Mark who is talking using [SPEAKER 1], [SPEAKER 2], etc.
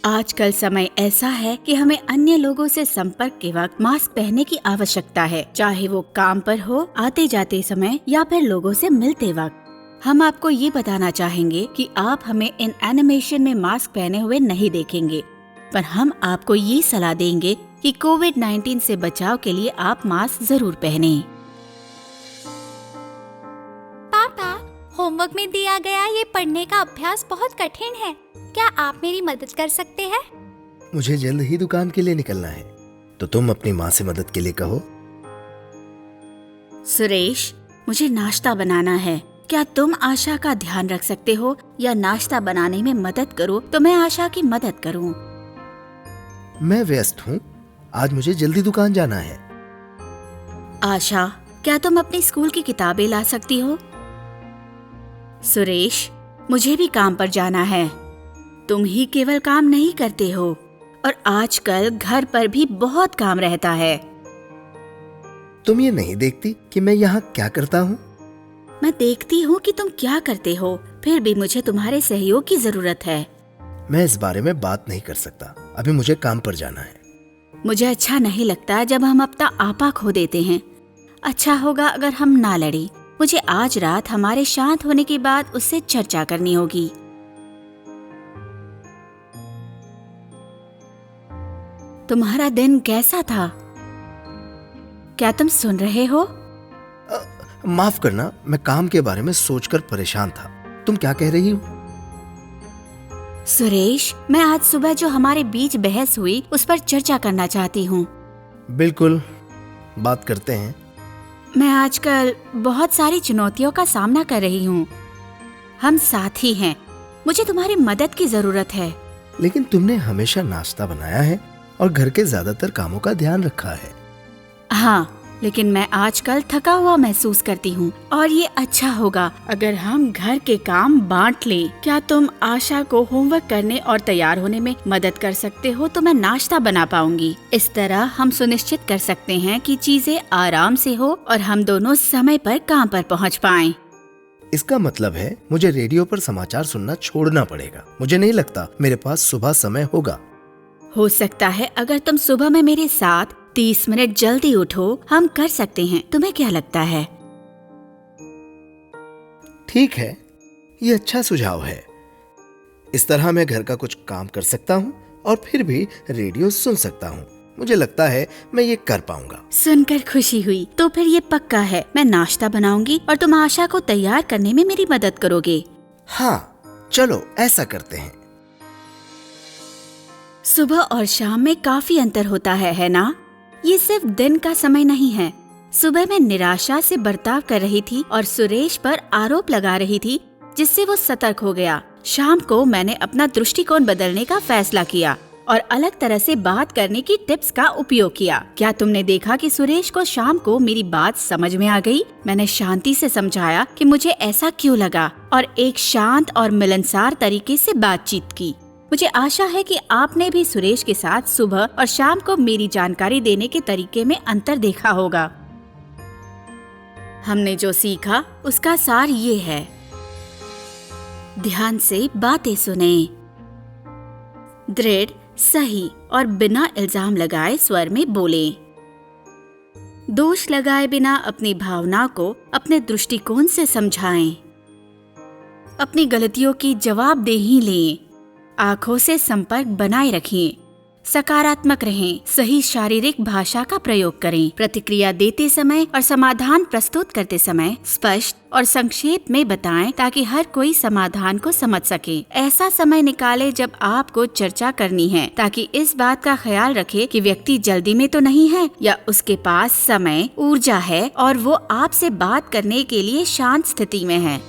[SPEAKER 1] आजकल समय ऐसा है कि हमें अन्य लोगों से संपर्क के वक्त मास्क पहनने की आवश्यकता है, चाहे वो काम पर हो, आते जाते समय या फिर लोगों से मिलते वक्त। हम आपको ये बताना चाहेंगे कि आप हमें इन एनिमेशन में मास्क पहने हुए नहीं देखेंगे, पर हम आपको ये सलाह देंगे कि कोविड-19 से बचाव के लिए आप मास्क जरूर पहने।
[SPEAKER 2] पापा, होमवर्क में दिया गया ये पढ़ने का अभ्यास बहुत कठिन है। क्या आप मेरी मदद कर सकते हैं?
[SPEAKER 3] मुझे जल्द ही दुकान के लिए निकलना है, तो तुम अपनी माँ से मदद के लिए कहो।
[SPEAKER 1] सुरेश, मुझे नाश्ता बनाना है। क्या तुम आशा का ध्यान रख सकते हो या नाश्ता बनाने में मदद करो तो मैं आशा की मदद करूं?
[SPEAKER 3] मैं व्यस्त हूँ, आज मुझे जल्दी दुकान जाना है।
[SPEAKER 1] आशा, क्या तुम अपनी स्कूल की किताबें ला सकती हो? सुरेश, मुझे भी काम पर जाना है। तुम ही केवल काम नहीं करते हो और आजकल घर पर भी बहुत काम रहता है।
[SPEAKER 3] तुम ये नहीं देखती कि मैं यहाँ क्या करता हूँ?
[SPEAKER 1] मैं देखती हूँ कि तुम क्या करते हो, फिर भी मुझे तुम्हारे सहयोग की जरूरत है।
[SPEAKER 3] मैं इस बारे में बात नहीं कर सकता, अभी मुझे काम पर जाना है।
[SPEAKER 1] मुझे अच्छा नहीं लगता जब हम अपना आपा खो देते हैं। अच्छा होगा अगर हम ना लड़ें। मुझे आज रात हमारे शांत होने के बाद उससे चर्चा करनी होगी। तुम्हारा दिन कैसा था? क्या तुम सुन रहे हो?
[SPEAKER 3] माफ करना, मैं काम के बारे में सोचकर परेशान था। तुम क्या कह रही हो?
[SPEAKER 1] सुरेश, मैं आज सुबह जो हमारे बीच बहस हुई उस पर चर्चा करना चाहती हूँ।
[SPEAKER 3] बिल्कुल, बात करते हैं।
[SPEAKER 1] मैं आजकल बहुत सारी चुनौतियों का सामना कर रही हूँ। हम साथी हैं, मुझे तुम्हारी मदद की जरूरत है।
[SPEAKER 3] लेकिन तुमने हमेशा नाश्ता बनाया है और घर के ज्यादातर कामों का ध्यान रखा है।
[SPEAKER 1] हाँ, लेकिन मैं आजकल थका हुआ महसूस करती हूँ और ये अच्छा होगा अगर हम घर के काम बांट लें। क्या तुम आशा को होमवर्क करने और तैयार होने में मदद कर सकते हो तो मैं नाश्ता बना पाऊंगी। इस तरह हम सुनिश्चित कर सकते हैं कि चीजें आराम से हो और हम दोनों समय पर काम पर पहुँच पाएं।
[SPEAKER 3] इसका मतलब है मुझे रेडियो पर समाचार सुनना छोड़ना पड़ेगा। मुझे नहीं लगता मेरे पास सुबह समय होगा।
[SPEAKER 1] हो सकता है अगर तुम सुबह में मेरे साथ 30 मिनट जल्दी उठो, हम कर सकते हैं। तुम्हें क्या लगता है?
[SPEAKER 3] ठीक है, ये अच्छा सुझाव है। इस तरह मैं घर का कुछ काम कर सकता हूँ और फिर भी रेडियो सुन सकता हूँ। मुझे लगता है मैं ये कर पाऊंगा।
[SPEAKER 1] सुनकर खुशी हुई। तो फिर ये पक्का है, मैं नाश्ता बनाऊंगी और तुम आशा को तैयार करने में मेरी मदद करोगे।
[SPEAKER 3] हाँ, चलो ऐसा करते हैं।
[SPEAKER 1] सुबह और शाम में काफी अंतर होता है ना? ये सिर्फ दिन का समय नहीं है। सुबह मैं निराशा से बर्ताव कर रही थी और सुरेश पर आरोप लगा रही थी, जिससे वो सतर्क हो गया। शाम को मैंने अपना दृष्टिकोण बदलने का फैसला किया और अलग तरह से बात करने की टिप्स का उपयोग किया। क्या तुमने देखा कि सुरेश को शाम को मेरी बात समझ में आ गई? मैंने शांति से समझाया कि मुझे ऐसा क्यों लगा और एक शांत और मिलनसार तरीके से बातचीत की। मुझे आशा है कि आपने भी सुरेश के साथ सुबह और शाम को मेरी जानकारी देने के तरीके में अंतर देखा होगा। हमने जो सीखा उसका सार ये है: ध्यान से बातें सुने, दृढ़, सही और बिना इल्जाम लगाए स्वर में बोले, दोष लगाए बिना अपनी भावना को अपने दृष्टिकोण से समझाएं, अपनी गलतियों की जवाबदेही लें, आँखों से संपर्क बनाए रखें, सकारात्मक रहें, सही शारीरिक भाषा का प्रयोग करें, प्रतिक्रिया देते समय और समाधान प्रस्तुत करते समय स्पष्ट और संक्षेप में बताएं ताकि हर कोई समाधान को समझ सके। ऐसा समय निकालें जब आपको चर्चा करनी है ताकि इस बात का ख्याल रखें कि व्यक्ति जल्दी में तो नहीं है या उसके पास समय, ऊर्जा है और वो आपसे बात करने के लिए शांत स्थिति में है।